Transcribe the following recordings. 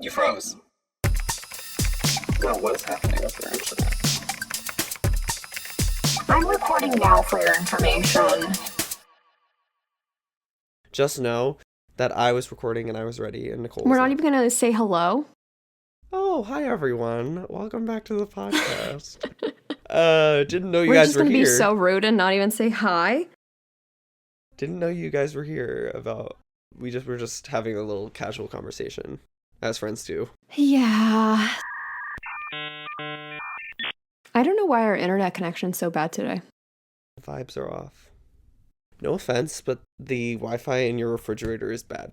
You froze. No, what is happening with your internet? I'm recording now for your information. Just know that I was recording and I was ready and Nicole was We're not not. even going to say hello. Oh, hi everyone. Welcome back to the podcast. Didn't know you We're guys just were going to be here. so rude and not even say hi. Didn't know you guys were here we're just having a little casual conversation as friends do. Yeah. I don't know why our internet connection's so bad today. Vibes are off. No offense, but the Wi-Fi in your refrigerator is bad.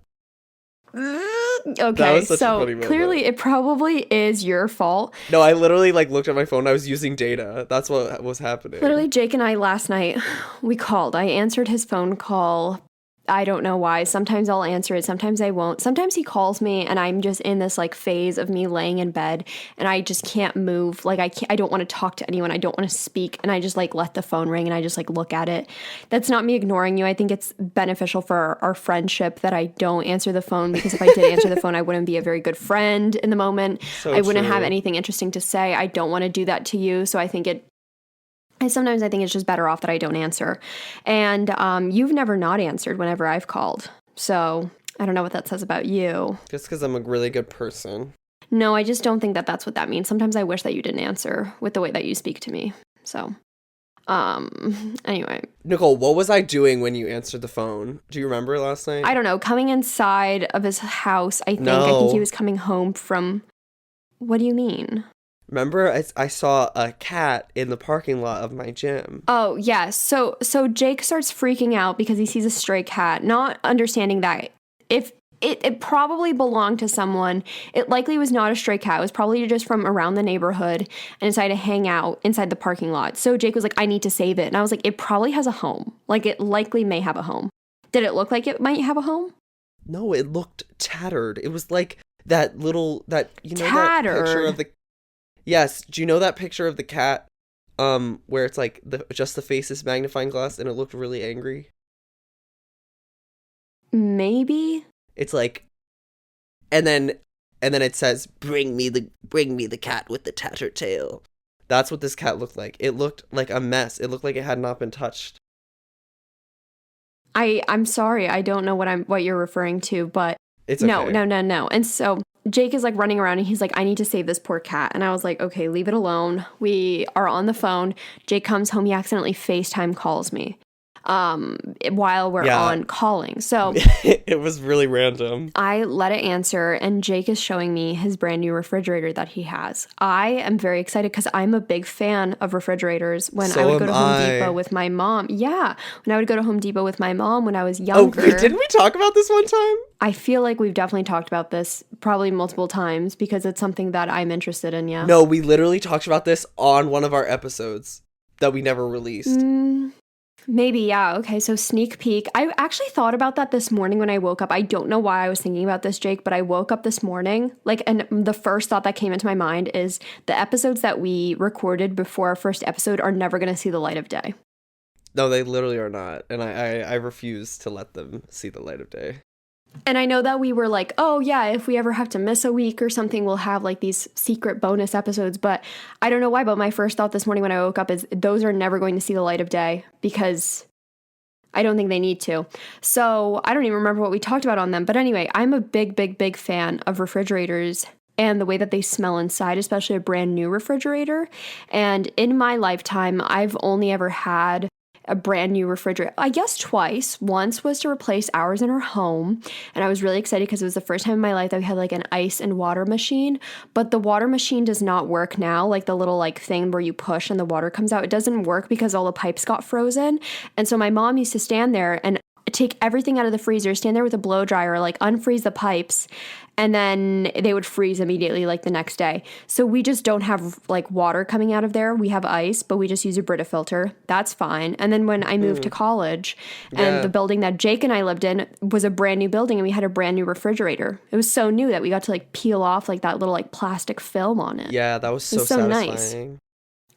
Okay, such a so funny moment. clearly it probably is your fault. No, I literally looked at my phone. I was using data. That's what was happening. Literally, Jake and I last night, we called. I answered his phone call. I don't know why. Sometimes I'll answer it. Sometimes I won't. Sometimes he calls me and I'm just in this phase of me laying in bed and I just can't move. I don't want to talk to anyone. I don't want to speak. And I just let the phone ring and I just look at it. That's not me ignoring you. I think it's beneficial for our friendship that I don't answer the phone, because if I did answer the phone, I wouldn't be a very good friend in the moment. So I wouldn't true. have anything interesting to say. I don't want to do that to you. So sometimes I think it's just better off that I don't answer. And you've never not answered whenever I've called. So I don't know what that says about you. Just because I'm a really good person. No, I just don't think that that's what that means. Sometimes I wish that you didn't answer with the way that you speak to me. So, anyway. Nicole, what was I doing when you answered the phone? Do you remember last night? I don't know. Coming inside of his house, I think. No. I think he was coming home from... What do you mean? Remember, I saw a cat in the parking lot of my gym. Oh, yes. So Jake starts freaking out because he sees a stray cat, not understanding that if it probably belonged to someone. It likely was not a stray cat. It was probably just from around the neighborhood and decided to hang out inside the parking lot. So Jake was like, I need to save it. And I was like, it probably has a home. It likely may have a home. Did it look like it might have a home? No, it looked tattered. It was like that tattered. That picture of the... Yes, do you know that picture of the cat where it's just the face is magnifying glass and it looked really angry? Maybe. It's and then it says, bring me the cat with the tattered tail. That's what this cat looked like. It looked like a mess. It looked like it had not been touched. I'm sorry. I don't know what you're referring to, but It's okay. No. And so Jake is running around and he's like, I need to save this poor cat. And I was like, okay, leave it alone. We are on the phone. Jake comes home. He accidentally FaceTime calls me while we're on calling. So it was really random. I let it answer and Jake is showing me his brand new refrigerator that he has. I am very excited because I'm a big fan of refrigerators. When I would go to Home Depot with my mom. Yeah. When I would go to Home Depot with my mom when I was younger. Oh, didn't we talk about this one time? I feel like we've definitely talked about this probably multiple times because it's something that I'm interested in, yeah. No, we literally talked about this on one of our episodes that we never released. Maybe, yeah. Okay, so sneak peek. I actually thought about that this morning when I woke up. I don't know why I was thinking about this, Jake, but I woke up this morning, and the first thought that came into my mind is the episodes that we recorded before our first episode are never going to see the light of day. No, they literally are not, and I refuse to let them see the light of day. And I know that we were like, oh yeah, if we ever have to miss a week or something, we'll have these secret bonus episodes. But I don't know why, but my first thought this morning when I woke up is those are never going to see the light of day because I don't think they need to. So I don't even remember what we talked about on them. But anyway, I'm a big fan of refrigerators and the way that they smell inside, especially a brand new refrigerator. And in my lifetime, I've only ever had a brand new refrigerator, I guess twice. Once was to replace ours in our home, and I was really excited because it was the first time in my life that we had an ice and water machine, but the water machine does not work now, the little thing where you push and the water comes out. It doesn't work because all the pipes got frozen, and so my mom used to stand there and take everything out of the freezer, stand there with a blow dryer, unfreeze the pipes, and then they would freeze immediately the next day. So we just don't have water coming out of there. We have ice, but we just use a Brita filter. That's fine. And then when I moved to college and the building that Jake and I lived in was a brand new building and we had a brand new refrigerator. It was so new that we got to peel off that little plastic film on it. Yeah, that was so satisfying.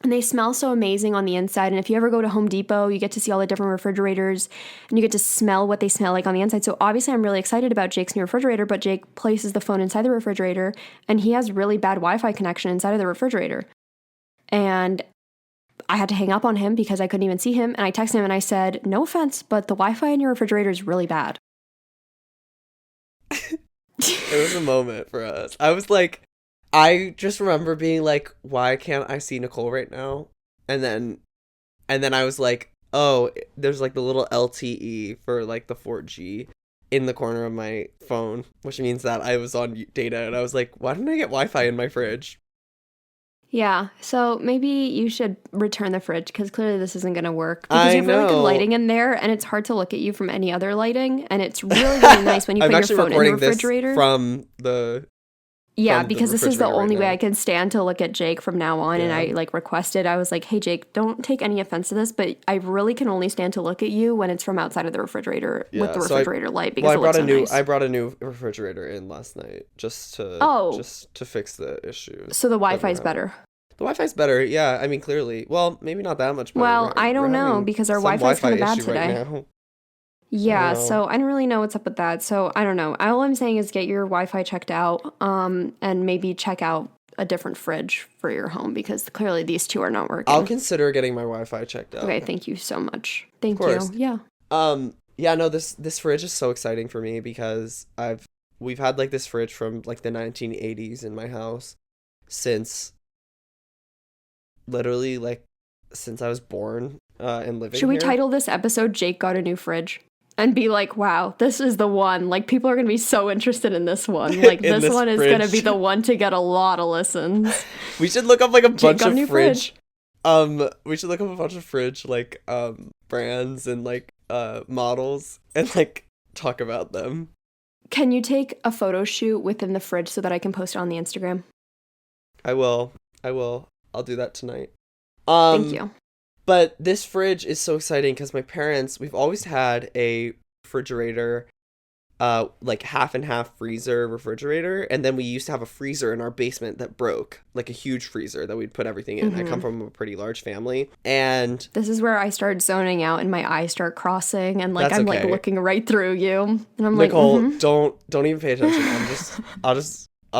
Nice. And they smell so amazing on the inside. And if you ever go to Home Depot, you get to see all the different refrigerators and you get to smell what they smell like on the inside. So obviously I'm really excited about Jake's new refrigerator, but Jake places the phone inside the refrigerator and he has really bad Wi-Fi connection inside of the refrigerator. And I had to hang up on him because I couldn't even see him. And I texted him and I said, no offense, but the Wi-Fi in your refrigerator is really bad. It was a moment for us. I was like, I just remember being like, why can't I see Nicole right now? And then I was like, oh, there's like the little LTE for like the 4G in the corner of my phone, which means that I was on data. And I was like, why didn't I get Wi-Fi in my fridge? Yeah, so maybe you should return the fridge because clearly this isn't going to work. Because you have really good lighting in there and it's hard to look at you from any other lighting. And it's really, really nice when you put your phone in the refrigerator. This from the Yeah, because this is the only way I can stand to look at Jake from now on. Yeah. And I like requested, I was like, hey, Jake, don't take any offense to this, but I really can only stand to look at you when it's from outside of the refrigerator with the refrigerator light because it looks so nice. I brought a new refrigerator in last night just to fix the issues. So the Wi-Fi's better. The Wi-Fi's better, yeah. I mean, clearly. Well, maybe not that much better. Well, I don't know because our Wi-Fi's kind of bad today. Right yeah, so I don't really know what's up with that. So I don't know. All I'm saying is get your Wi-Fi checked out and maybe check out a different fridge for your home because clearly these two are not working. I'll consider getting my Wi-Fi checked out. Okay, thank you so much. Thank you. Yeah. Yeah, no, this fridge is so exciting for me because we've had like this fridge from like the 1980s in my house since literally like since I was born and living Should we here. title this episode Jake Got a New Fridge? And be like, wow, this is the one. Like, people are going to be so interested in this one. Like, this one is going to be the one to get a lot of listens. We should look up like a bunch of fridge. We should look up a bunch of fridge, like, brands and, like, models and, like, talk about them. Can you take a photo shoot within the fridge so that I can post it on the Instagram? I will. I'll do that tonight. Thank you. But this fridge is so exciting because my parents, we've always had a refrigerator, like half and half freezer refrigerator. And then we used to have a freezer in our basement that broke, like a huge freezer that we'd put everything in. I come from a pretty large family. And this is where I start zoning out and my eyes start crossing and like I'm like looking right through you. And I'm Nicole, like, don't even pay attention. I'll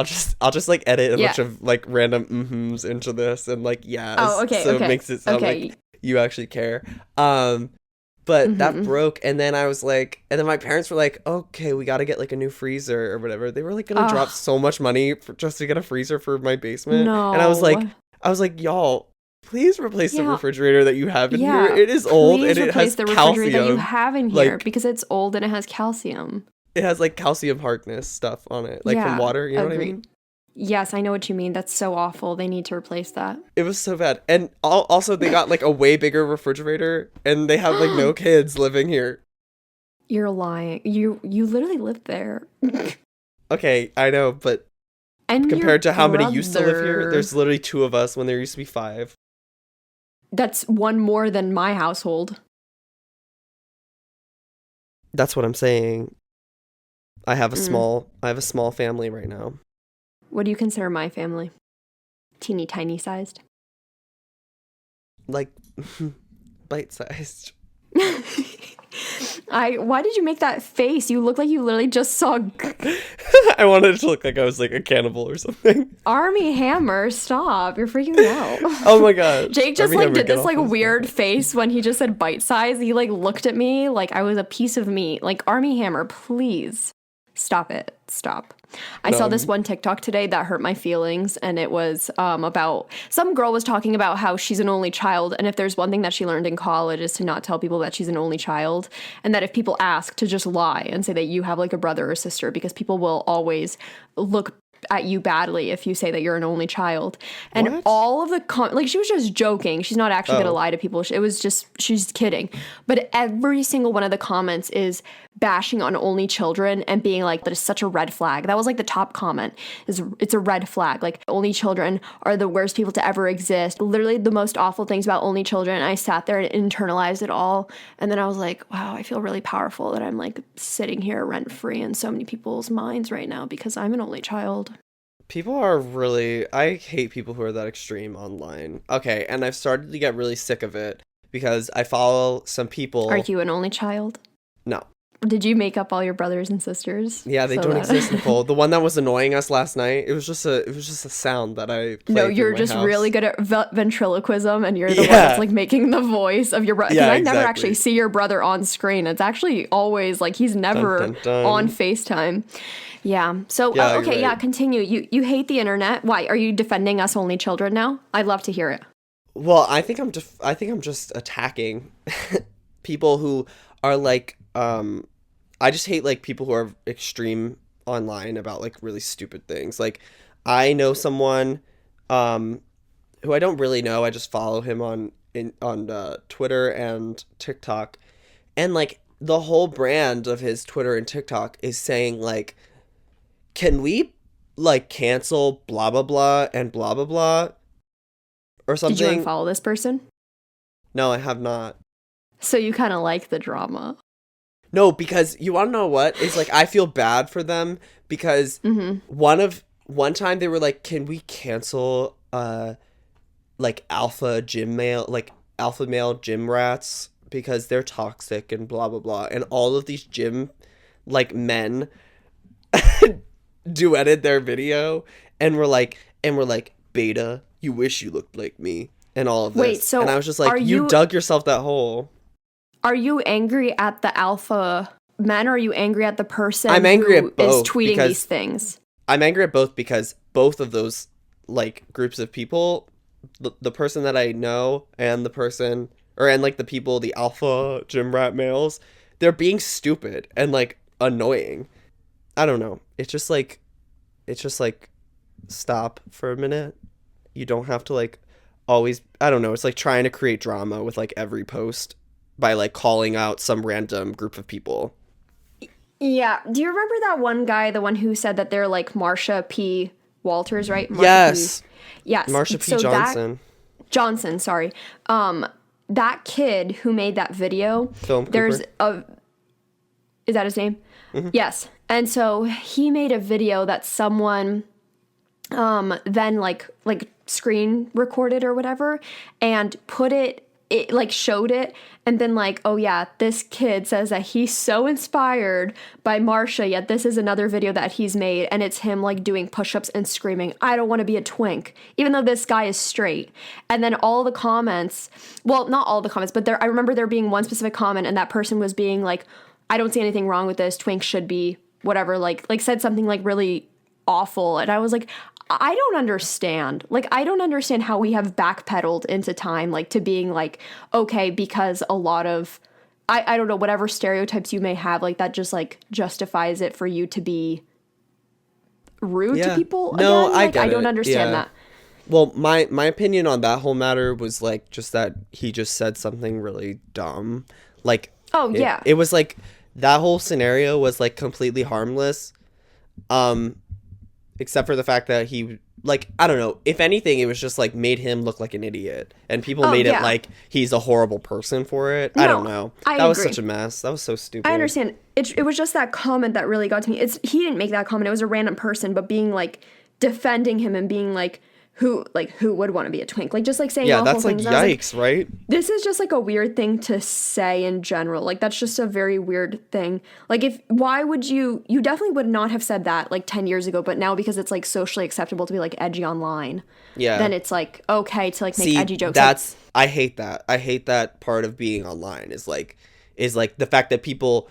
just like edit a bunch of like random mm-hms into this and like so it makes it sound like you actually care. But that broke and then I was like, and then my parents were like, okay, we got to get like a new freezer or whatever. They were like gonna drop so much money just to get a freezer for my basement. No. And I was like, y'all, please replace the refrigerator that you have in here. It is old and it has the calcium. Refrigerator that you have in here because it's old and it has calcium. It has like calcium hardness stuff on it, like from water. You know what I mean? Yes, I know what you mean. That's so awful. They need to replace that. It was so bad. And also they got like a way bigger refrigerator and they have like no kids living here. You're lying. You literally lived there. Okay, I know, but compared to how many used to live here, there's literally 2 of us when there used to be 5. That's one more than my household. That's what I'm saying. I have a small family right now. What do you consider my family? Teeny tiny sized? Like bite sized. Why did you make that face? You look like you literally just saw I wanted it to look like I was like a cannibal or something. Army Hammer, stop. You're freaking me out. Oh my god. Jake just like did this like weird face when he just said bite size. He like looked at me like I was a piece of meat. Like, Army Hammer, please. Stop it. Stop. I saw this one TikTok today that hurt my feelings, and it was about some girl was talking about how she's an only child, and if there's one thing that she learned in college is to not tell people that she's an only child, and that if people ask, to just lie and say that you have like a brother or sister, because people will always look at you badly if you say that you're an only child. And all of the like, she was just joking. She's not actually gonna lie to people. It was just, she's kidding. But every single one of the comments is bashing on only children and being like, that is such a red flag. That was like the top comment, is it's a red flag. Like, only children are the worst people to ever exist. Literally the most awful things about only children. I sat there and internalized it all. And then I was like, wow, I feel really powerful that I'm like sitting here rent free in so many people's minds right now because I'm an only child. People are really... I hate people who are that extreme online. Okay, and I've started to get really sick of it because I follow some people... Are you an only child? No. Did you make up all your brothers and sisters? Yeah, they don't exist, Nicole. The one that was annoying us last night, it was just a sound that I played. No, you're just house. really good at ventriloquism, and you're the one that's like making the voice of your brother. Yeah, I never actually see your brother on screen. It's actually always like he's never dun, dun, dun. on FaceTime. Yeah. So Yeah, okay, right. yeah. Continue. You hate the internet. Why are you defending us only children now? I'd love to hear it. Well, I think I'm just attacking people who are like I just hate like people who are extreme online about like really stupid things. Like I know someone who I don't really know. I just follow him on Twitter and TikTok. And like the whole brand of his Twitter and TikTok is saying like, can we like cancel blah blah blah and blah blah blah or something? Did you unfollow this person? No, I have not. So you kind of like the drama. No, because you want to know what? It's like I feel bad for them because one time they were like, can we cancel like alpha male gym rats because they're toxic and blah blah blah, and all of these gym like men duetted their video and we're like beta, you wish you looked like me and all of this. Wait, so and I was just like, you dug yourself that hole. Are you angry at the alpha men, or are you angry at the person I'm angry who at both is tweeting these things? I'm angry at both because both of those like groups of people, the person that I know and the person and like the people, the alpha gym rat males, they're being stupid and like annoying. I don't know. It's just like stop for a minute. You don't have to like always, I don't know. It's like trying to create drama with like every post by like calling out some random group of people. Yeah. Do you remember that one guy, the one who said that they're like Marsha P. Walters, right? Yes. Yes. Marsha P. Johnson. Johnson, sorry. That kid who made that video, Film there's Cooper. Is that his name? Mm-hmm. Yes. And so he made a video that someone then like screen recorded or whatever and put it like showed it and been like, oh yeah, this kid says that he's so inspired by Marsha, yet this is another video that he's made and it's him like doing push-ups and screaming, I don't want to be a twink, even though this guy is straight. And then all the comments, well, not all the comments, but I remember there being one specific comment and that person was being like, I don't see anything wrong with this, twink should be whatever, like said something like really awful. And I was like, I don't understand. Like, I don't understand how we have backpedaled into time, like, to being like, okay, because a lot of, I don't know, whatever stereotypes you may have, like, that just, like, justifies it for you to be rude to people No, again. I Like, get I don't it. understand that. Well, my opinion on that whole matter was, like, just that he just said something really dumb. Like, oh, yeah. It was, like, that whole scenario was, like, completely harmless. Except for the fact that he, like, I don't know. If anything, it was just, like, made him look like an idiot. And people made it like he's a horrible person for it. I don't know. That was such a mess. That was so stupid. I understand. It was just that comment that really got to me. He didn't make that comment. It was a random person, but being, like, defending him and being, like, who would want to be a twink? Like, just, like, saying awful that's, like, things. yikes, right? This is just, like, a weird thing to say in general. Like, that's just a very weird thing. Like, why would you definitely would not have said that, like, 10 years ago, but now because it's, like, socially acceptable to be, like, edgy online. Yeah. Then it's, like, okay to, like, make edgy jokes. I hate that. I hate that part of being online is like the fact that people,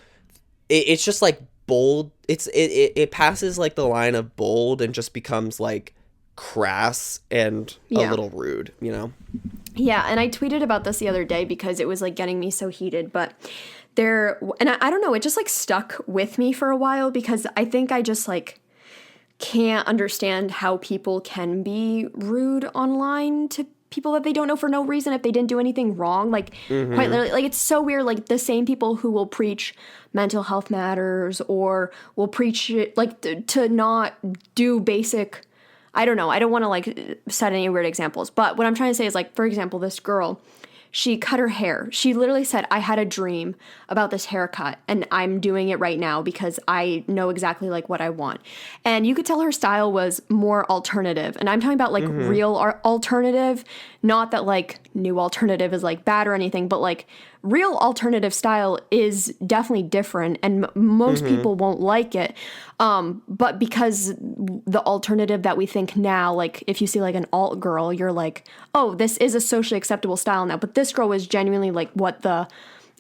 it's just, like, bold. It passes, like, the line of bold and just becomes, like, crass and a little rude, you know? Yeah, and I tweeted about this the other day because it was, like, getting me so heated, but I don't know, it just, like, stuck with me for a while because I think I just, like, can't understand how people can be rude online to people that they don't know for no reason if they didn't do anything wrong. Like, quite literally, like, it's so weird, like, the same people who will preach mental health matters or will preach, like, to not do basic, I don't know. I don't want to, like, set any weird examples. But what I'm trying to say is, like, for example, this girl, she cut her hair. She literally said, I had a dream about this haircut and I'm doing it right now because I know exactly like what I want. And you could tell her style was more alternative. And I'm talking about like real alternative, not that like new alternative is like bad or anything, but like real alternative style is definitely different and most people won't like it. But because the alternative that we think now, like if you see like an alt girl, you're like, oh, this is a socially acceptable style now. But this girl was genuinely like what the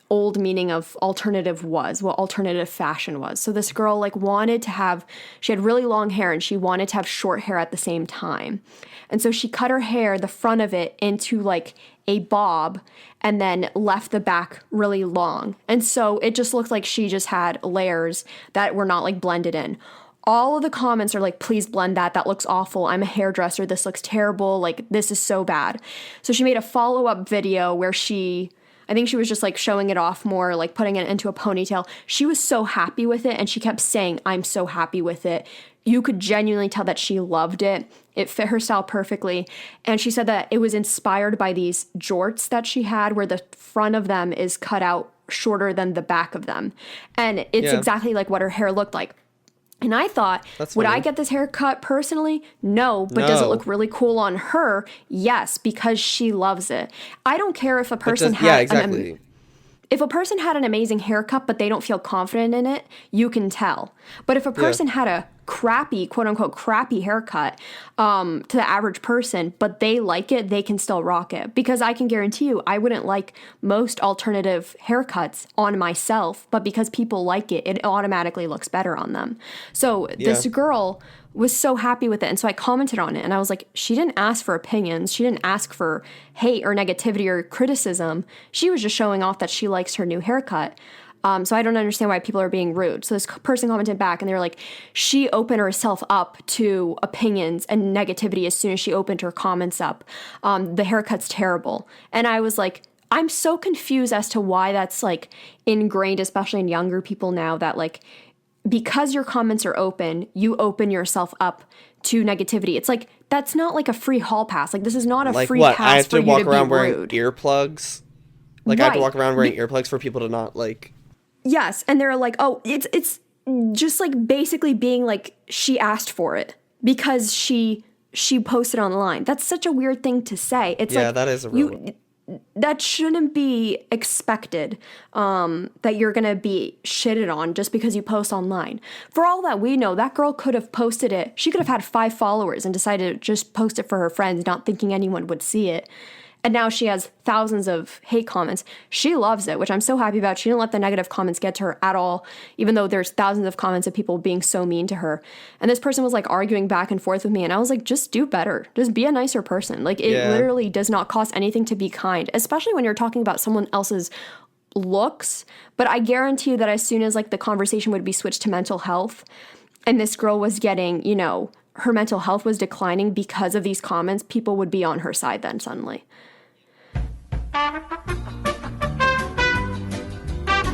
old meaning of alternative was, what alternative fashion was. So this girl like wanted to have, she had really long hair and she wanted to have short hair at the same time. And so she cut her hair, the front of it, into like a bob and then left the back really long. And so it just looked like she just had layers that were not like blended in. All of the comments are like, please blend that. That looks awful. I'm a hairdresser. This looks terrible. Like, this is so bad. So she made a follow-up video where I think she was just like showing it off more, like putting it into a ponytail. She was so happy with it and she kept saying, I'm so happy with it. You could genuinely tell that she loved it. It fit her style perfectly. And she said that it was inspired by these jorts that she had where the front of them is cut out shorter than the back of them. And it's exactly like what her hair looked like. And I thought, would I get this haircut personally? No. But does it look really cool on her? Yes, because she loves it. I don't care if a person if a person had an amazing haircut, but they don't feel confident in it, you can tell. But if a person had a crappy, quote unquote, crappy haircut to the average person, but they like it, they can still rock it. Because I can guarantee you, I wouldn't like most alternative haircuts on myself, but because people like it, it automatically looks better on them. So this girl was so happy with it. And so I commented on it and I was like, she didn't ask for opinions. She didn't ask for hate or negativity or criticism. She was just showing off that she likes her new haircut. So I don't understand why people are being rude. So this person commented back and they were like, she opened herself up to opinions and negativity as soon as she opened her comments up. The haircut's terrible. And I was like, I'm so confused as to why that's like ingrained, especially in younger people now, that like, because your comments are open, you open yourself up to negativity. It's like, that's not like a free hall pass. Like, this is not a like free what? pass I have for to you walk to around be wearing rude. earplugs. Like, I have to walk around wearing earplugs for people to not like. Yes, and they're like, oh, it's just like basically being like, she asked for it because she posted online. That's such a weird thing to say. It's like, that is a real. That shouldn't be expected, that you're going to be shitted on just because you post online. For all that we know, that girl could have posted it. She could have had 5 followers and decided to just post it for her friends, not thinking anyone would see it. And now she has thousands of hate comments. She loves it, which I'm so happy about. She didn't let the negative comments get to her at all, even though there's thousands of comments of people being so mean to her. And this person was like arguing back and forth with me. And I was like, just do better. Just be a nicer person. Like, it literally does not cost anything to be kind, especially when you're talking about someone else's looks. But I guarantee you that as soon as like the conversation would be switched to mental health and this girl was getting, you know, her mental health was declining because of these comments, people would be on her side then suddenly.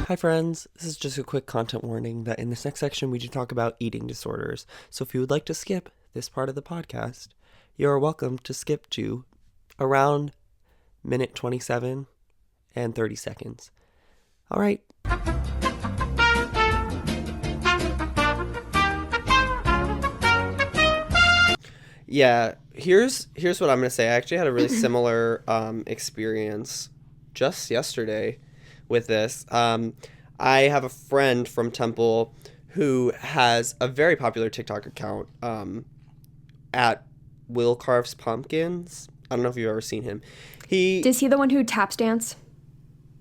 Hi friends, this is just a quick content warning that in this next section we do talk about eating disorders. So if you would like to skip this part of the podcast, you are welcome to skip to around minute 27 and 30 seconds. All right. Yeah, here's what I'm going to say. I actually had a really similar experience just yesterday with this. I have a friend from Temple who has a very popular TikTok account at Will Carves Pumpkins. I don't know if you've ever seen him. Is he the one who tap dances?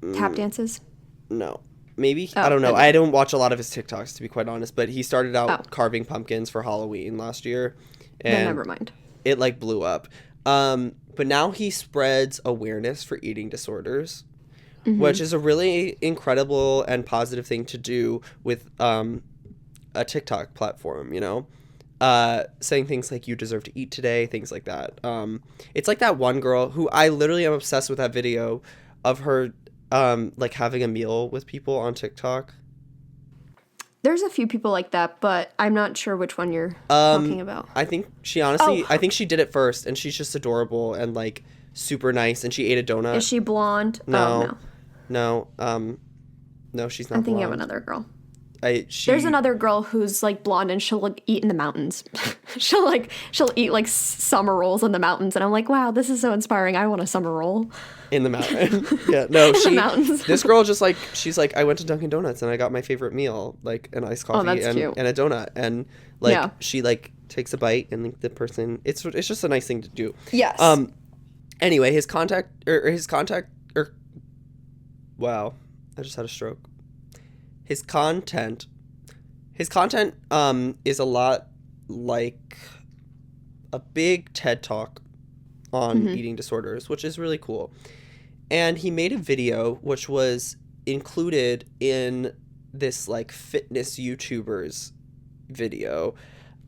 No. Maybe. I don't know. I don't watch a lot of his TikToks, to be quite honest, but he started out carving pumpkins for Halloween last year. And then never mind. It like blew up. But now he spreads awareness for eating disorders, which is a really incredible and positive thing to do with a TikTok platform, you know? Saying things like, you deserve to eat today, things like that. It's like that one girl who I literally am obsessed with that video of her like having a meal with people on TikTok. There's a few people like that, but I'm not sure which one you're talking about. I think she honestly, I think she did it first, and she's just adorable, and like super nice, and she ate a donut. Is she blonde? No. No, she's not I'm thinking blonde. of another girl. There's There's another girl who's like blonde and she'll like eat in the mountains. she'll eat like summer rolls in the mountains, and I'm like, wow, this is so inspiring. I want a summer roll in the mountain. Yeah, no, the mountains. This girl just like, she's like, I went to Dunkin' Donuts and I got my favorite meal, like an iced coffee and a donut, and like she like takes a bite, and like the person, it's just a nice thing to do. Yes. Anyway, wow, I just had a stroke. His content is a lot like a big TED Talk on eating disorders, which is really cool. And he made a video which was included in this like fitness YouTuber's video,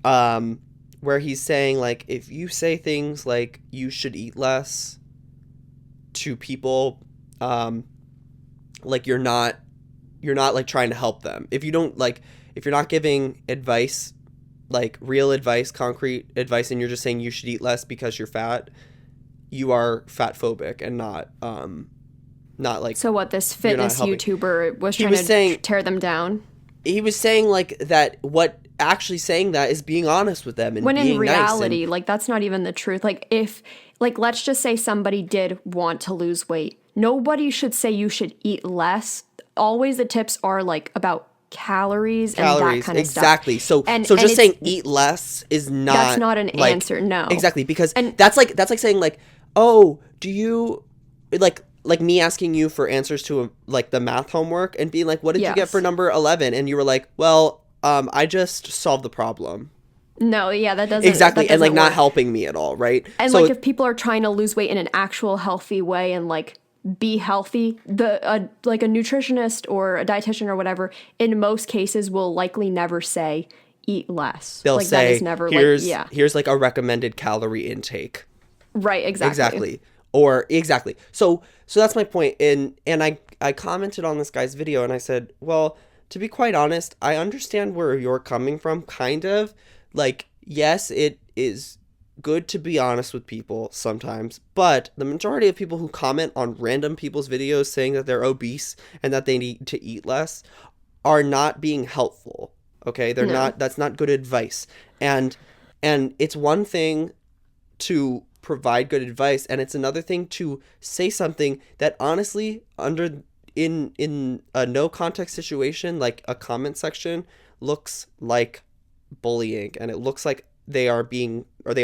where he's saying like, if you say things like you should eat less to people, like you're not like trying to help them. If you're not giving advice, like real advice, concrete advice, and you're just saying you should eat less because you're fat, you are fat phobic and not like. So what, this fitness YouTuber was trying to tear them down? He was saying like that, what actually saying that is being honest with them, and when being in reality, nice, like that's not even the truth. Like if, like let's just say somebody did want to lose weight, nobody should say you should eat less. Always the tips are like about calories and that kind of exactly. stuff. So just saying eat less is not, that's not an answer. No, exactly, because that's like saying like, oh, do you like me asking you for answers to like the math homework and being like, what did you get for number 11? And you were like, well, I just solved the problem. No, yeah, that doesn't exactly, that doesn't and like work. not helping me at all, right? And so, like if people are trying to lose weight in an actual healthy way and like be healthy, like a nutritionist or a dietitian or whatever, in most cases will likely never say eat less. They'll like, say, that is never here's like a recommended calorie intake. Right, exactly. So that's my point. And I commented on this guy's video and I said, well, to be quite honest, I understand where you're coming from, kind of. Like, yes, it is good to be honest with people sometimes, but the majority of people who comment on random people's videos saying that they're obese and that they need to eat less are not being helpful. Okay, they're not. That's not good advice. And it's one thing to provide good advice, and it's another thing to say something that honestly, in a no context situation like a comment section, looks like bullying, and it looks like they are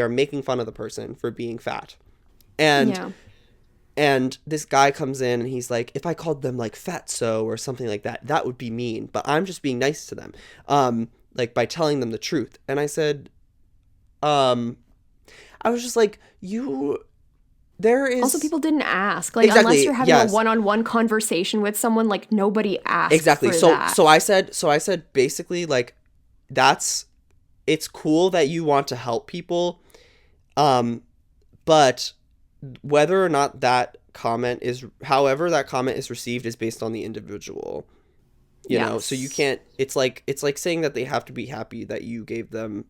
making fun of the person for being fat. And this guy comes in and he's like, if I called them like fatso or something like that, that would be mean, but I'm just being nice to them, like by telling them the truth. And I said, I was just like, there is also, people didn't ask, like, exactly, unless you're having a one-on-one conversation with someone, like nobody asked exactly for so that. so I said basically like, it's cool that you want to help people, but whether or not however that comment is received is based on the individual, you know. So you can't, it's like saying that they have to be happy that you gave them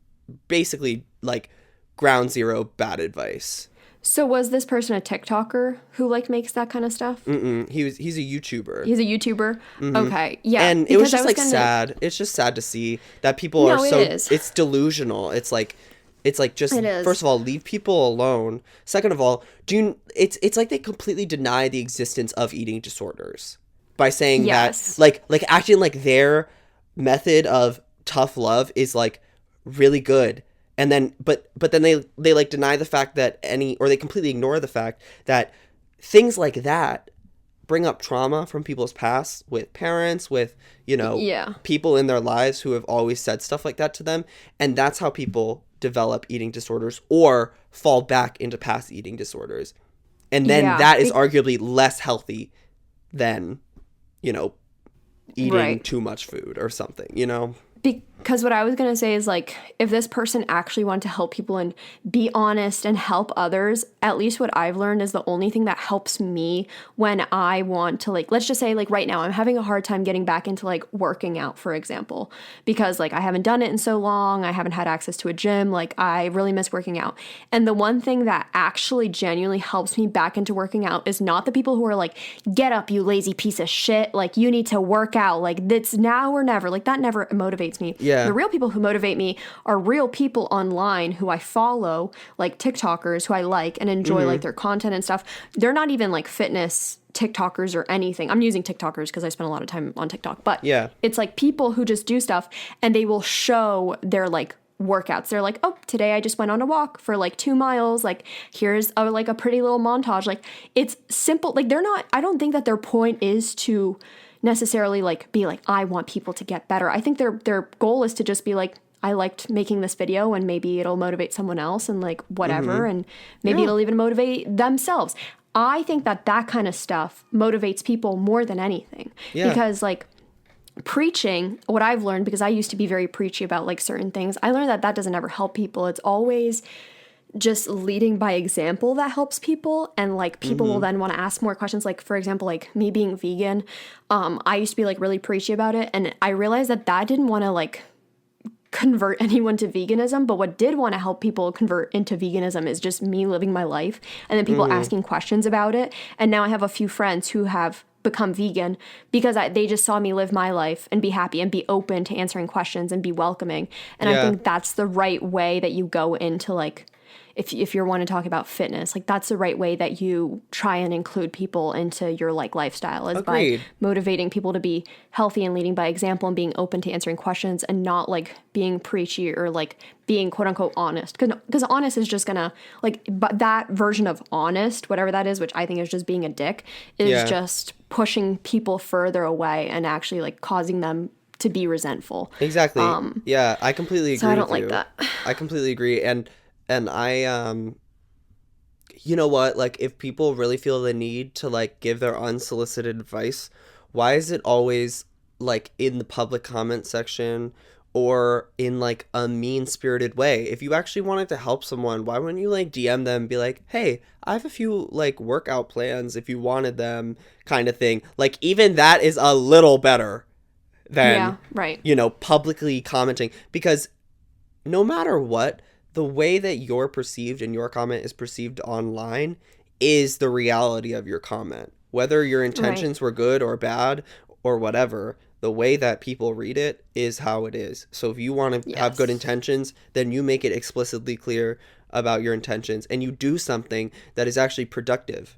basically like ground zero bad advice. So was this person a TikToker who like makes that kind of stuff? He's a YouTuber. He's a YouTuber? Mm-hmm. Okay. Yeah. And it was just like sad. It's just sad to see that people are so, it's delusional. It's like just, first of all, leave people alone. Second of all, it's like they completely deny the existence of eating disorders by saying that, like acting like their method of tough love is like really good. And then, but then they like deny the fact that or they completely ignore the fact that things like that bring up trauma from people's past, with parents, with, you know, people in their lives who have always said stuff like that to them. And that's how people develop eating disorders or fall back into past eating disorders. And then that is arguably less healthy than, you know, eating too much food or something, you know? Because what I was going to say is, like, if this person actually wanted to help people and be honest and help others, at least what I've learned is the only thing that helps me when I want to, like, let's just say, like, right now I'm having a hard time getting back into, like, working out, for example, because, like, I haven't done it in so long. I haven't had access to a gym. Like, I really miss working out. And the one thing that actually genuinely helps me back into working out is not the people who are like, get up, you lazy piece of shit. Like, you need to work out. Like, it's now or never. Like, that never motivates me. Yeah. The real people who motivate me are real people online who I follow, like TikTokers who I like and enjoy like their content and stuff. They're not even like fitness TikTokers or anything. I'm using TikTokers because I spend a lot of time on TikTok, but yeah, it's like people who just do stuff and they will show their like workouts. They're like, oh, today I just went on a walk for like 2 miles. Like, here's a pretty little montage. Like, it's simple. Like, I don't think that their point is to necessarily like be like, I want people to get better. I think their goal is to just be like, I liked making this video and maybe it'll motivate someone else and like whatever, and maybe it'll even motivate themselves. I think that kind of stuff motivates people more than anything. Because like preaching, what I've learned, because I used to be very preachy about like certain things, I learned that doesn't ever help people. It's always just leading by example that helps people, and like people will then want to ask more questions. Like, for example, like me being vegan, I used to be like really preachy about it, and I realized that didn't want to like convert anyone to veganism, but what did want to help people convert into veganism is just me living my life and then people asking questions about it. And now I have a few friends who have become vegan because they just saw me live my life and be happy and be open to answering questions and be welcoming. And I think that's the right way that you go into like, if you want to talk about fitness, like that's the right way that you try and include people into your like lifestyle, is by motivating people to be healthy and leading by example and being open to answering questions and not like being preachy or like being quote unquote honest. Because honest is just gonna like, but that version of honest, whatever that is, which I think is just being a dick, is just pushing people further away and actually like causing them to be resentful. Exactly. Yeah, I completely agree. So I don't with like that. I completely agree. And I, you know what, like, if people really feel the need to, like, give their unsolicited advice, why is it always, like, in the public comment section or in, like, a mean-spirited way? If you actually wanted to help someone, why wouldn't you, like, DM them and be like, hey, I have a few, like, workout plans if you wanted them, kind of thing. Like, even that is a little better than, you know, publicly commenting. Because no matter what, the way that you're perceived and your comment is perceived online is the reality of your comment. Whether your intentions were good or bad or whatever, the way that people read it is how it is. So if you want to have good intentions, then you make it explicitly clear about your intentions and you do something that is actually productive.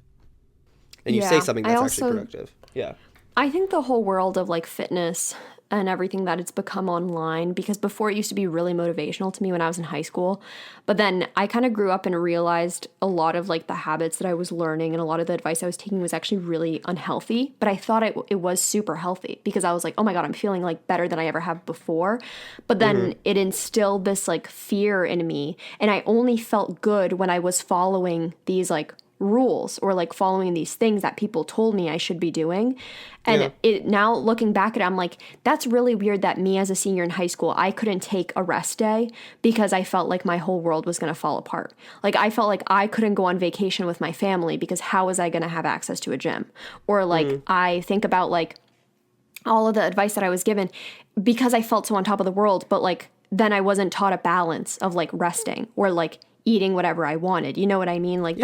And you say something that's actually productive. Yeah. I think the whole world of like fitness and everything that it's become online, because before it used to be really motivational to me when I was in high school, but then I kind of grew up and realized a lot of like the habits that I was learning and a lot of the advice I was taking was actually really unhealthy, but I thought it was super healthy because I was like, oh my God, I'm feeling like better than I ever have before. But then it instilled this like fear in me, and I only felt good when I was following these like rules or like following these things that people told me I should be doing. And it now looking back at it, I'm like, that's really weird that me as a senior in high school, I couldn't take a rest day because I felt like my whole world was going to fall apart. Like I felt like I couldn't go on vacation with my family because how was I going to have access to a gym? Or like I think about like all of the advice that I was given because I felt so on top of the world, but like then I wasn't taught a balance of like resting or like eating whatever I wanted. You know what I mean? Like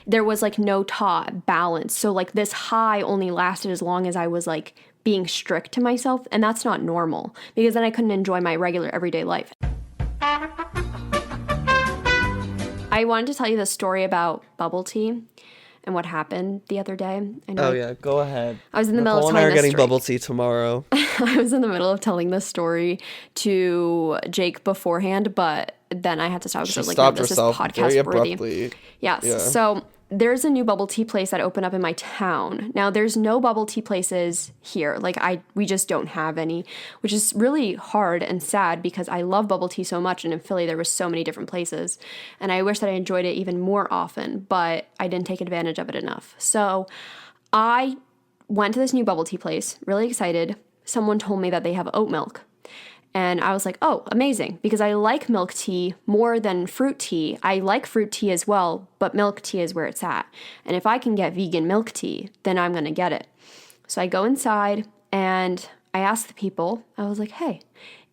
there was like no taught balance. So like this high only lasted as long as I was like being strict to myself. And that's not normal because then I couldn't enjoy my regular everyday life. I wanted to tell you the story about bubble tea and what happened the other day. I know go ahead. I was in the middle of telling this getting bubble tea tomorrow. I was in the middle of telling this story to Jake beforehand, but then I had to stop because I was like, no, this is podcast worthy. Yes. So there's a new bubble tea place that opened up in my town. Now there's no bubble tea places here. Like we just don't have any, which is really hard and sad because I love bubble tea so much. And in Philly, there was so many different places and I wish that I enjoyed it even more often, but I didn't take advantage of it enough. So I went to this new bubble tea place, really excited. Someone told me that they have oat milk. And I was like, oh, amazing, because I like milk tea more than fruit tea. I like fruit tea as well, but milk tea is where it's at. And if I can get vegan milk tea, then I'm going to get it. So I go inside and I ask the people, I was like, hey,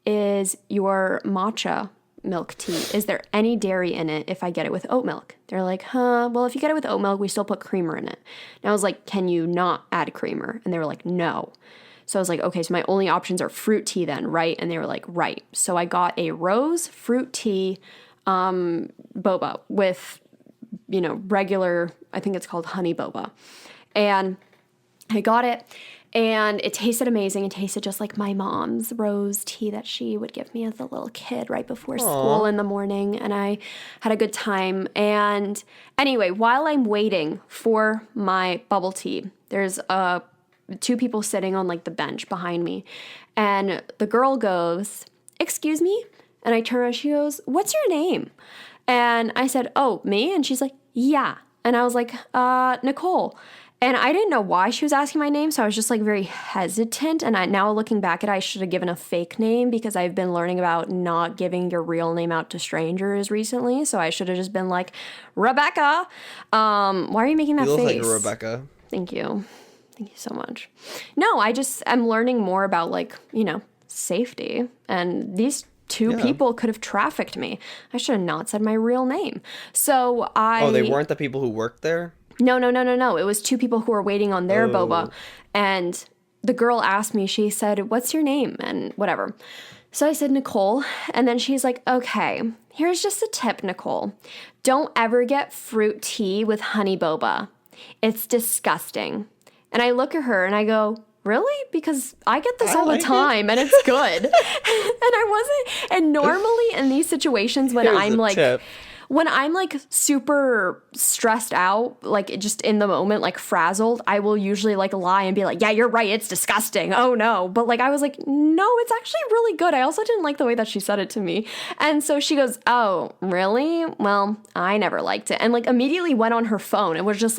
is your matcha milk tea, is there any dairy in it if I get it with oat milk? They're like, well, if you get it with oat milk, we still put creamer in it. And I was like, can you not add creamer? And they were like, no. So I was like, okay, so my only options are fruit tea then, right? And they were like, right. So I got a rose fruit tea boba with, regular, I think it's called honey boba. And I got it. And it tasted amazing. It tasted just like my mom's rose tea that she would give me as a little kid right before school in the morning. And I had a good time. And anyway, while I'm waiting for my bubble tea, there's two people sitting on like the bench behind me. And the girl goes, excuse me? And I turn around, she goes, what's your name? And I said, oh, me? And she's like, yeah. And I was like, Nicole. And I didn't know why she was asking my name, so I was just like very hesitant. And now looking back at it, I should have given a fake name because I've been learning about not giving your real name out to strangers recently. So I should have just been like, Rebecca. Why are you making that face? You look like a Rebecca. Thank you. Thank you so much. No, I'm learning more about safety. And these two people could have trafficked me. I should have not said my real name. So Oh, they weren't the people who worked there? No. It was two people who were waiting on their boba. And the girl asked me, she said, what's your name? And whatever. So I said, Nicole. And then she's like, okay, here's just a tip, Nicole. Don't ever get fruit tea with honey boba. It's disgusting. And I look at her and I go, really? Because I get this all the time and it's good. And normally in these situations when when I'm super stressed out, just in the moment, frazzled, I will usually lie and be like, yeah, you're right, it's disgusting. Oh no. But I was like, no, it's actually really good. I also didn't like the way that she said it to me. And so she goes, oh, really? Well, I never liked it. And immediately went on her phone and was just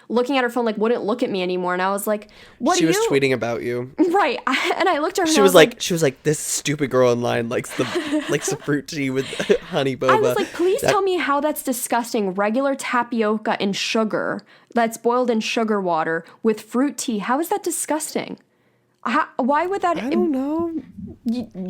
looking at her phone, wouldn't look at me anymore. And I was like, what She was tweeting about you. Right. And I looked at her She was like, this stupid girl online likes the fruit tea with honey boba. I was like, please tell me how that's disgusting. Regular tapioca and sugar that's boiled in sugar water with fruit tea. How is that disgusting? Why would that? I don't know.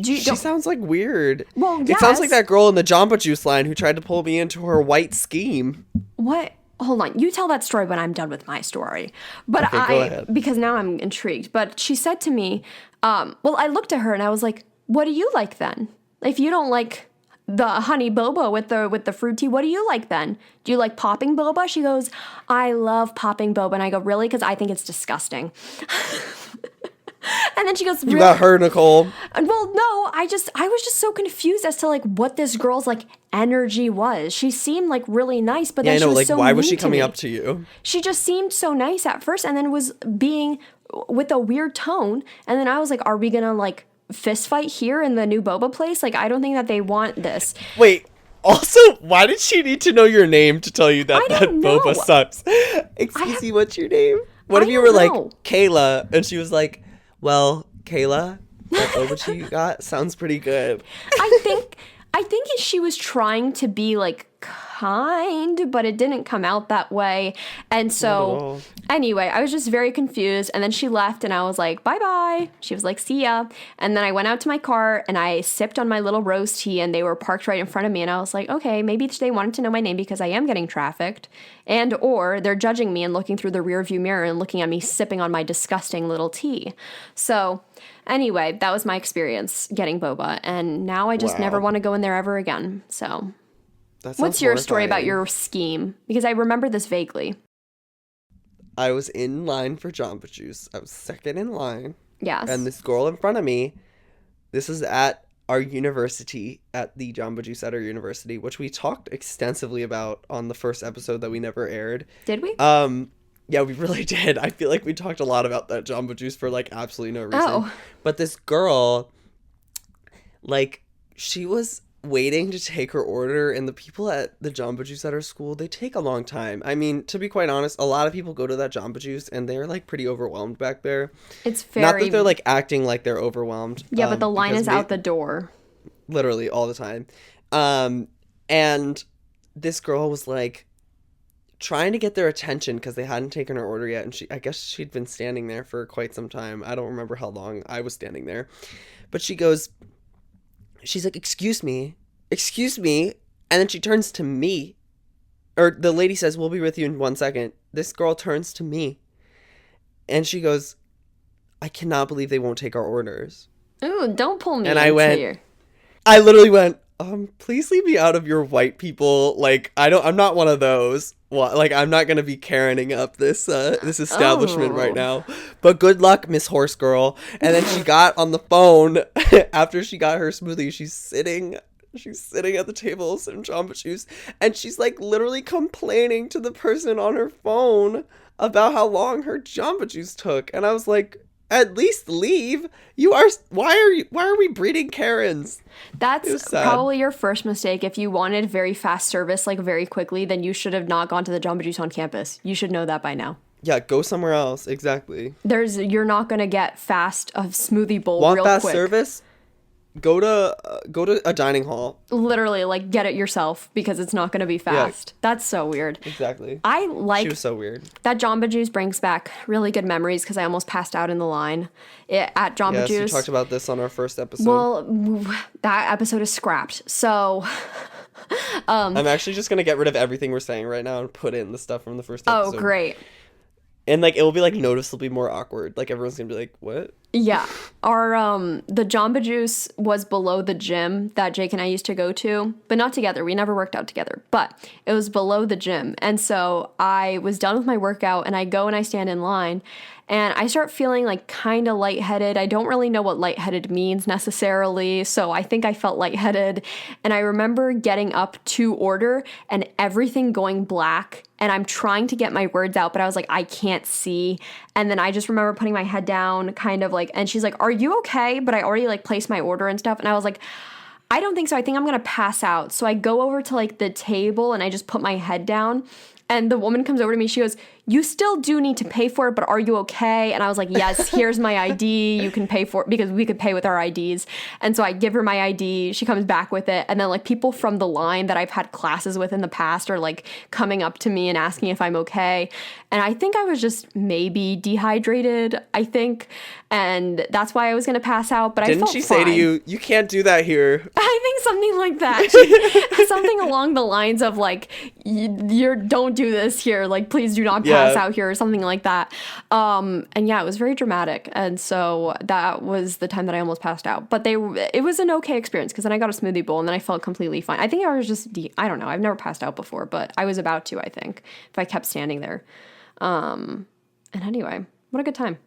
She sounds weird. Well, yes. It sounds like that girl in the Jamba Juice line who tried to pull me into her white scheme. What? Hold on. You tell that story when I'm done with my story. But okay, go ahead. Because now I'm intrigued. But she said to me, I looked at her and I was like, what do you like then? If you don't like the honey boba with the fruit tea, what do you like then? Do you like popping boba? She goes, I love popping boba. And I go, really? Because I think it's disgusting. And then she goes, really? You got her, Nicole. Well, no, I was just so confused as to what this girl's energy was. She seemed really nice, but then she was so why mean was she to coming me. up to you? She just seemed so nice at first and then was being with a weird tone. And then I was like, are we gonna fist fight here in the new boba place? I don't think that they want this. Wait, also, why did she need to know your name to tell you that boba sucks? Excuse me, what's your name? What if you were Kayla and she was like, well, Kayla, that boba tea you got sounds pretty good. I think she was trying to be kind, but it didn't come out that way. And so anyway, I was just very confused. And then she left and I was like, bye-bye. She was like, see ya. And then I went out to my car and I sipped on my little rose tea and they were parked right in front of me. And I was like, okay, maybe they wanted to know my name because I am getting trafficked. And or they're judging me and looking through the rearview mirror and looking at me sipping on my disgusting little tea. So anyway, that was my experience getting boba. And now I just never want to go in there ever again. So what's your story about your scheme? Because I remember this vaguely. I was in line for Jamba Juice. I was second in line. Yes. And this girl in front of me, this is at our university, at the Jamba Juice at our university, which we talked extensively about on the first episode that we never aired. Did we? Yeah, we really did. I feel like we talked a lot about that Jamba Juice for absolutely no reason. Oh. But this girl, she was waiting to take her order, and the people at the Jamba Juice at our school, they take a long time. I mean, to be quite honest, a lot of people go to that Jamba Juice and they're like pretty overwhelmed back there. It's very... Not that they're like acting like they're overwhelmed. Yeah, but the line is out the door. Literally all the time. And this girl was like trying to get their attention because they hadn't taken her order yet, and I guess she'd been standing there for quite some time. I don't remember how long I was standing there. But she's like, excuse me, and then she turns to me, or the lady says, we'll be with you in 1 second. This girl turns to me, and she goes, I cannot believe they won't take our orders. Ooh, don't pull me and here. I literally went, please leave me out of your white people. Like, I'm not one of those. Well, like, I'm not gonna be Karening up this establishment right now. But good luck, Miss Horse Girl. And then she got on the phone after she got her smoothie. She's sitting at the table, some Jamba Juice, and she's like literally complaining to the person on her phone about how long her Jamba Juice took. And I was like, at least leave. Why are we breeding Karens? That's probably your first mistake. If you wanted very fast service, like very quickly, then you should have not gone to the Jamba Juice on campus. You should know that by now. Yeah, go somewhere else. Exactly. You're not gonna get fast a smoothie bowl Want real fast quick. service? Go to a dining hall. Literally, like, get it yourself because it's not going to be fast. Yeah. That's so weird. Exactly. She was so weird. That Jamba Juice brings back really good memories because I almost passed out in the line at Jamba Juice. Yes, you talked about this on our first episode. Well, that episode is scrapped. So... I'm actually just going to get rid of everything we're saying right now and put in the stuff from the first episode. Oh, great. And, like, it will be, like, noticeably more awkward. Like, everyone's going to be like, what? Yeah. The Jamba Juice was below the gym that Jake and I used to go to, but not together. We never worked out together, but it was below the gym. And so I was done with my workout, and I go and I stand in line, and I start feeling like kind of lightheaded. I don't really know what lightheaded means necessarily, so I think I felt lightheaded. And I remember getting up to order and everything going black, and I'm trying to get my words out, but I was like, I can't see. And then I just remember putting my head down, kind of like, and she's like, are you okay? But I already like placed my order and stuff. And I was like, I don't think so. I think I'm going to pass out. So I go over to like the table and I just put my head down. And the woman comes over to me. She goes, you still do need to pay for it, but are you okay? And I was like, yes, here's my ID. You can pay for it because we could pay with our IDs. And so I give her my ID. She comes back with it. And then like people from the line that I've had classes with in the past are like coming up to me and asking if I'm okay. And I think I was just maybe dehydrated, I think. And that's why I was going to pass out. But I felt fine. Didn't she say to you, you can't do that here? I think something like that. Something along the lines of like, you don't do this here. Like, please do not pass out here or something like that. And yeah, it was very dramatic. And so that was the time that I almost passed out. But it was an okay experience because then I got a smoothie bowl and then I felt completely fine. I think I was just, I don't know. I've never passed out before, but I was about to, I think, if I kept standing there. And anyway, what a good time.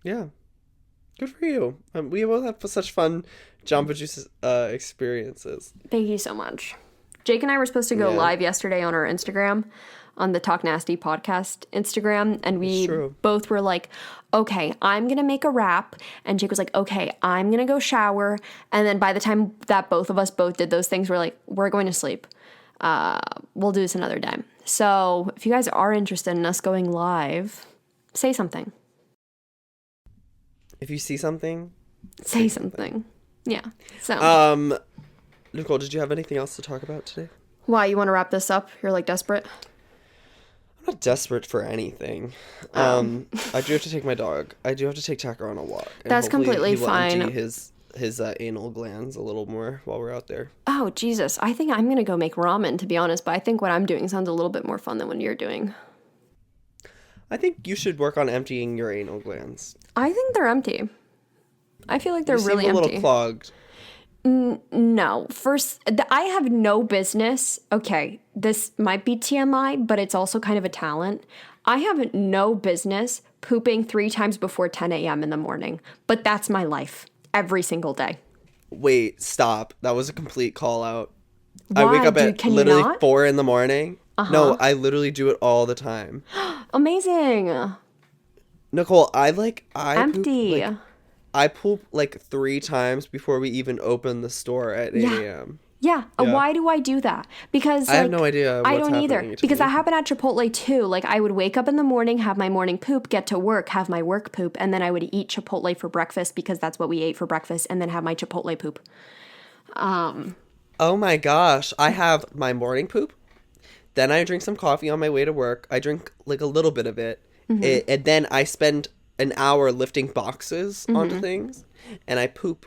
Yeah. Good for you. We both have such fun Jamba Juice experiences. Thank you so much. Jake and I were supposed to go live yesterday on our Instagram, on the Talk Nasty podcast Instagram, and we both were like, okay, I'm going to make a wrap, and Jake was like, okay, I'm going to go shower, and then by the time that both of us both did those things, we're like, we're going to sleep. We'll do this another day. So if you guys are interested in us going live, say something. If you see something, say something. Yeah. So. Nicole, did you have anything else to talk about today? Why, you want to wrap this up? You're like desperate? I'm not desperate for anything. I do have to take my dog. I do have to take Tucker on a walk. That's completely fine. Empty his anal glands a little more while we're out there. Oh, Jesus. I think I'm going to go make ramen, to be honest, but I think what I'm doing sounds a little bit more fun than what you're doing. I think you should work on emptying your anal glands. I think they're empty. I feel like they're really empty. A little clogged. No. First, I have no business. Okay, this might be TMI, but it's also kind of a talent. I have no business pooping 3 times before 10 a.m. in the morning, but that's my life every single day. Wait, stop. That was a complete call out. Why? I wake up at literally 4 in the morning. Uh-huh. No, I literally do it all the time. Amazing. Nicole, I empty. I poop like 3 times before we even open the store at 8 a.m. Yeah. Why do I do that? Because I have no idea what's I don't either. happening to Because me. that happened at Chipotle too. Like I would wake up in the morning, have my morning poop, get to work, have my work poop, and then I would eat Chipotle for breakfast because that's what we ate for breakfast, and then have my Chipotle poop. Oh my gosh. I have my morning poop. Then I drink some coffee on my way to work. I drink like a little bit of it. And then I spend an hour lifting boxes onto things. And I poop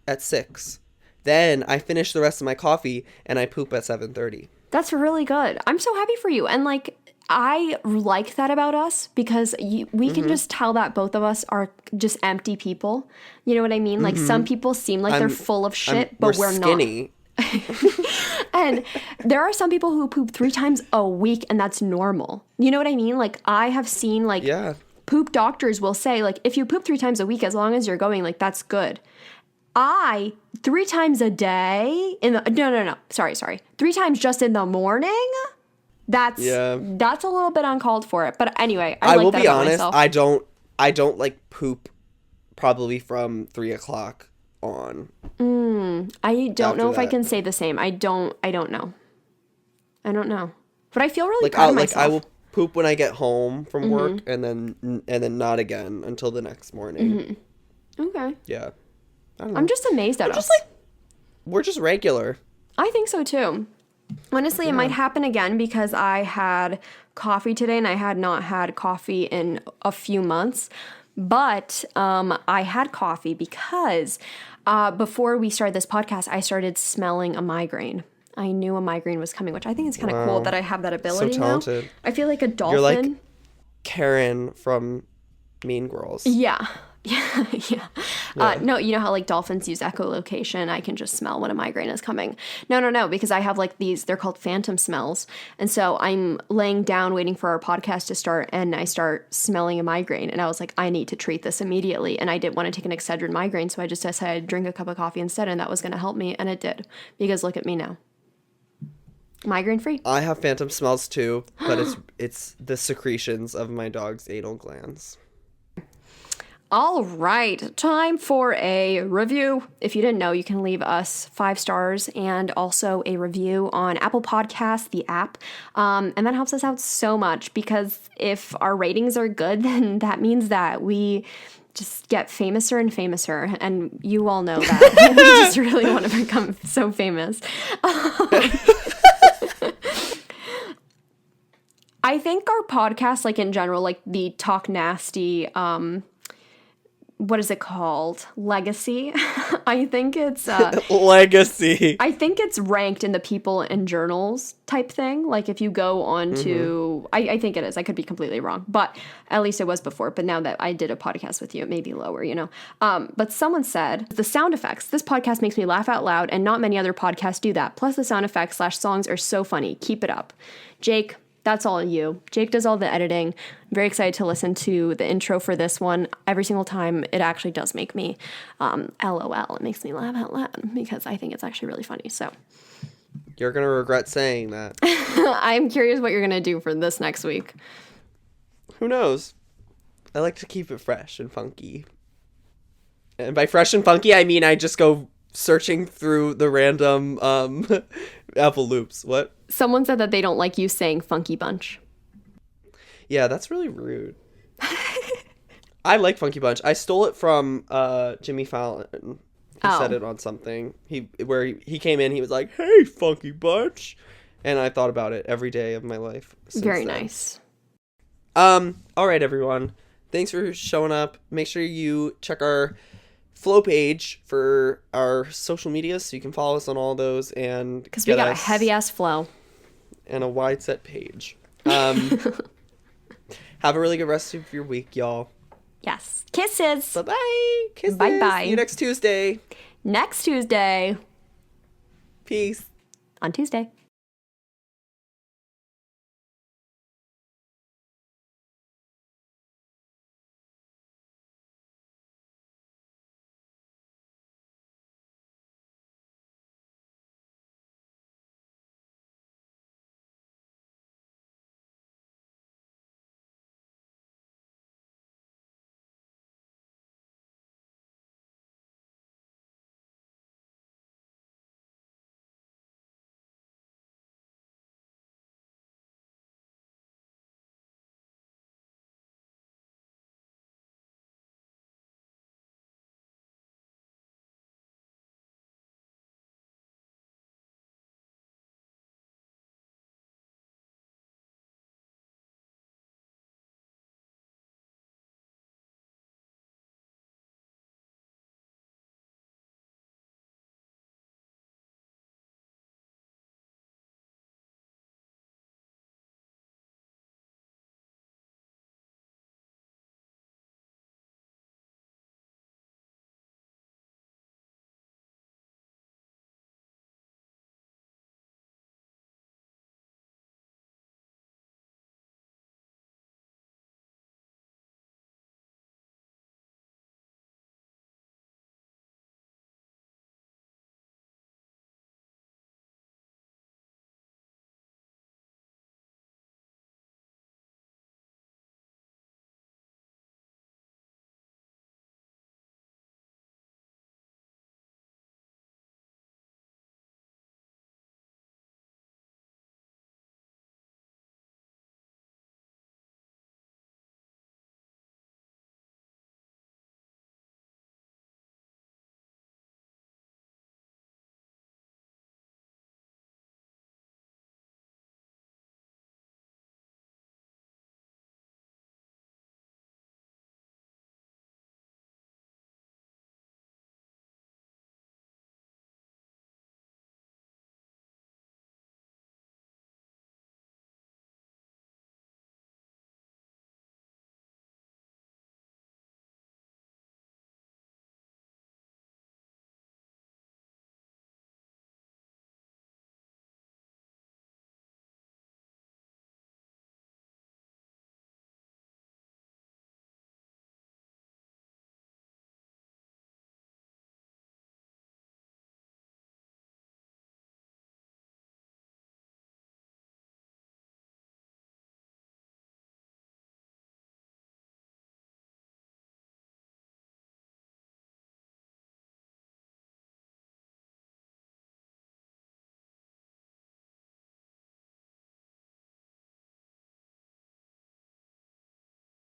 at 6. Then I finish the rest of my coffee and I poop at 7:30. That's really good. I'm so happy for you. And like, I like that about us because we can just tell that both of us are just empty people. You know what I mean? Like some people seem like they're full of shit, but we're skinny. not. And there are some people who poop 3 times a week and that's normal. You know what I mean? Like I have seen like poop doctors will say like, if you poop 3 times a week, as long as you're going, like that's good. 3 times a day sorry. 3 times just in the morning? That's a little bit uncalled for it. But anyway, I like will that be about honest, myself. I don't like poop probably from 3 o'clock on. I don't know if I can say the same. I don't know. But I feel really proud of myself. I will poop when I get home from work and then not again until the next morning. Okay. Yeah. I don't know. I'm just amazed at us. We're just regular. I think so too. Honestly, it might happen again because I had coffee today and I had not had coffee in a few months. But I had coffee because before we started this podcast, I started smelling a migraine. I knew a migraine was coming, which I think is kind of cool that I have that ability so talented. now. I feel like a dolphin. You're like Karen from Mean Girls. Yeah. No, you know how like dolphins use echolocation? I can just smell when a migraine is coming. No, because I have like these, they're called phantom smells. And so I'm laying down waiting for our podcast to start and I start smelling a migraine. And I was like, I need to treat this immediately. And I didn't want to take an Excedrin migraine. So I just decided to drink a cup of coffee instead and that was going to help me. And it did because look at me now. Migraine free. I have phantom smells too, but it's the secretions of my dog's anal glands. All right, time for a review. If you didn't know, you can leave us 5 stars and also a review on Apple Podcasts, the app. And that helps us out so much because if our ratings are good, then that means that we just get famouser and famouser. And you all know that. We just really want to become so famous. I think our podcast, like in general, like the Talk Nasty, what is it called? Legacy. I think it's Legacy. I think it's ranked in the people and journals type thing. Like if you go on to, I think it is. I could be completely wrong, but at least it was before. But now that I did a podcast with you, it may be lower, you know. But someone said the sound effects. This podcast makes me laugh out loud, and not many other podcasts do that. Plus, the sound effects / songs are so funny. Keep it up, Jake. That's all you. Jake does all the editing. I'm very excited to listen to the intro for this one. Every single time, it actually does make me LOL. It makes me laugh out loud because I think it's actually really funny. So you're going to regret saying that. I'm curious what you're going to do for this next week. Who knows? I like to keep it fresh and funky. And by fresh and funky, I mean I just go searching through the random Apple loops. What? Someone said that they don't like you saying Funky Bunch. Yeah, that's really rude. I like Funky Bunch. I stole it from Jimmy Fallon. He said it on something. He came in, he was like, "Hey, Funky Bunch." And I thought about it every day of my life. Very nice. All right, everyone. Thanks for showing up. Make sure you check our Flow page for our social media so you can follow us on all those and because we got a heavy ass flow and a wide set page. Have a really good rest of your week, y'all. Yes. Kisses. Bye-bye. Kisses. Bye-bye. See you next Tuesday. Next Tuesday. Peace. On Tuesday.